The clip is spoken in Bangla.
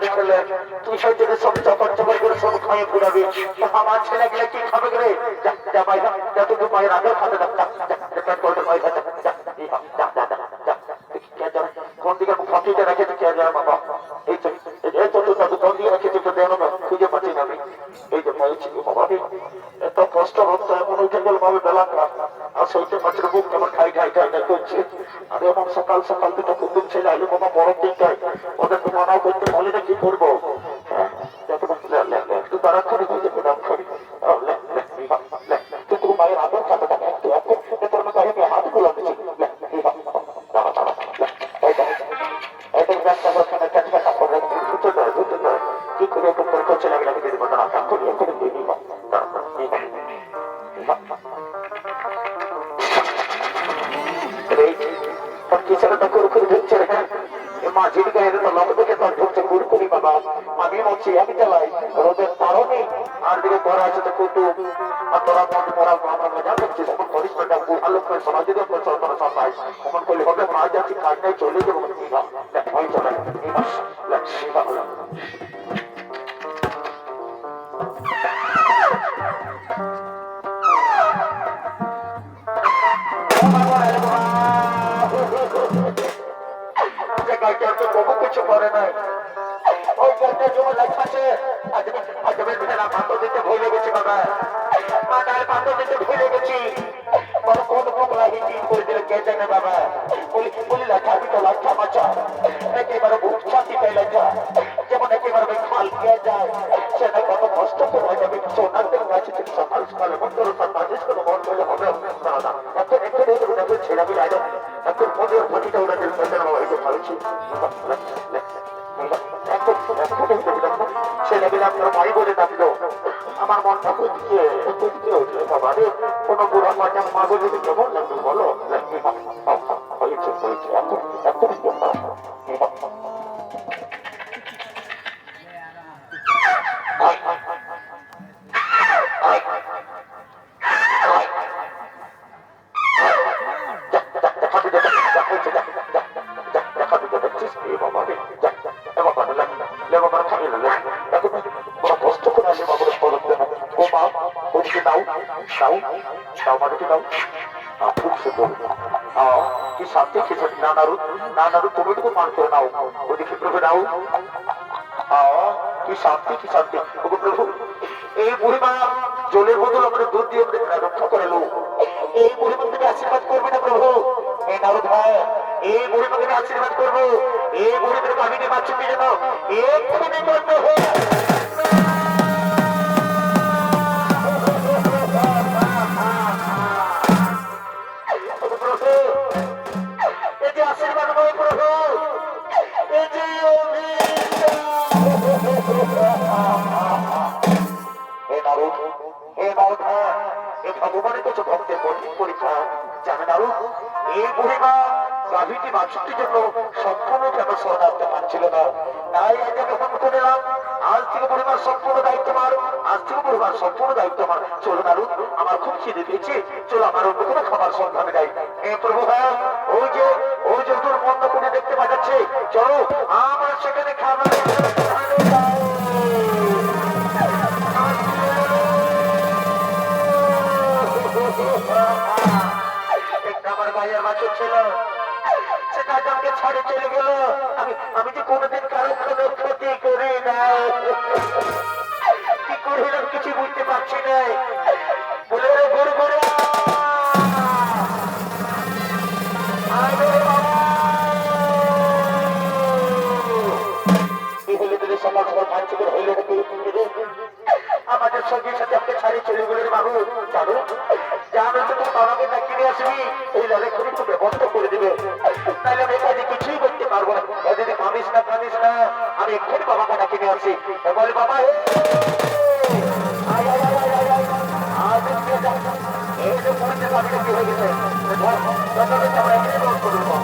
দেখলে তুই সেই থেকে সব চকর চকর করে সব খাইয়ে ঘুরাবি। আমার ছেলে গেলে কি খাবে রে? যা ভাই যা তুই মায়ের আগে খাতে কোন দিকে ফাঁকিতে রেখে কে যায় বাবা? এই তো কোন দিকে রেখে তোকে দেন না, খুঁজে পাচ্ছি না আমি। এই যে বলছি বাবা এত কষ্ট হতো, এমন উঠে গেল ভাবে বেলা আর সইতে পাচ্ছি বুক কেমন খাই খাই খাই খাই করছে। আর এমন সকাল সকাল দুটো কুকুর ছেলে আইলে বাবা বড় দিকটাই ওদেরকে মানাও করতে বলে না কি করবো? একটু তাড়াতাড়ি হয়ে যাবে নাম করি তুই তোর মায়ের আদর খাতে থাকে একটু তোর মতো আমি হাত গুলো দিচ্ছি কি করে তোর করছে লাগে আমি যদি বলতে না করি করে দিয়ে দিই কিসারটা করে করে ঢুকছে মাঝির গায়ে তো লোক দেখে তো ঢুকছে কুড়কুড়ি বাবা। আমি বলছি আমি চালাই রোদের তারও নেই, আর দিকে তোরা আছে তো কুটুম আর তোরা তোরা আমরা মজা করছিস এমন করিস না। ভালো করে সমাজ যদি তোরা সব পাই এমন করলে হবে মা যাচ্ছি কাজ নেই চলে যাবো চলে বহু কিছু করে নাই ওই জন্য লেখাছে পাথর দিতে ভুলে গেছি বাবা, মাথায় পাথর দিতে ভুলে গেছি। কোন পোকলা হিন্দি করে দিলে কে জানে বাবা। বলি লেখা আমি তো লেখা মাছা একেবারে বুক শান্তি পাই লেখা যেমন একেবারে খাল খেয়ে যায় সেটা কত কষ্ট করে যাবে। সোনাদের কাছে থেকে সকাল সকাল মন করে সাজিস করে মন করলে হবে দাদা একটু ছেড়ে আমি রায় এখন মনের ফাঁকিটা ওরা দিল হয়তো ভাবছি ছেলেগুলো আপনার ভাই বলে ডাকলো আমার মনটা খুঁজছে উঠলো বাবা রে কোনো বুড়া মাঝে মা বলে কেমন লাগবে বলো হয়েছে হয়েছে এখন কি শান্তি খেয়েছে নানারু তুমি তো মান করে নাও ওদিকে প্রভু নাও কি শান্তি কি শান্তি প্রভু। এই বুড়িমা জলের বদল আমাদের দুধ দিয়ে আমাদের রক্ষা করে লো। এই বুড়িমা থেকে আশীর্বাদ করবে না প্রভু। এই নারদ ভাই এই বুড়িমাকে আশীর্বাদ করবো। এই বুড়িদের কাহিনী বাচ্চুকে যেন এক্ষুনি করতে হবে। ভগবানের কাছে ভক্তের কঠিন পরীক্ষা জানে না এই বুড়িমা গাভীটি বাছুরটির জন্য সম্পূর্ণ কেন শরণার্থে মানছিল না। তাই আজকে গ্রহণ করলাম আজ থেকে বুড়িমার সম্পূর্ণ দায়িত্ব আমার, আজ থেকে বুড়িমার সম্পূর্ণ দায়িত্ব আমার। চলো নারু আমার খুব খিদে পেয়েছে, চলো আমার অন্য কোনো খাবার সন্ধানে দেয়। এই প্রভু হ্যাঁ ওই যে তোর মন্দ করে দেখতে পাঠাচ্ছে চলো আমার সেখানে খাবার আমার ভাইয়ের বাছুর ছিল সেটা আমাকে ছাড়ে চলে গেল। আমি যে কোনোদিন কারো কোনো ক্ষতি করি না, কি করিলাম কিছু বুঝতে পারছি না। বলে গরু করে সকাল সকাল পাঁচ হইলে আমাদের সঙ্গে সাথে আমাকে ছাড়িয়ে চলে গেলেন বাবু। জানো জানো তো তুমি বাবাকে না কিনে আসবি এই লালে করে একটু ব্যবস্থা করে দিবে, তাহলে আমি কাজে কিছুই করতে পারবো না। যদি কামিস না আমি এক্ষুনি বাবাকে না কিনে আসি। বলে বাবা এই যে কি হয়ে গেছে আমরা এখানে করবো।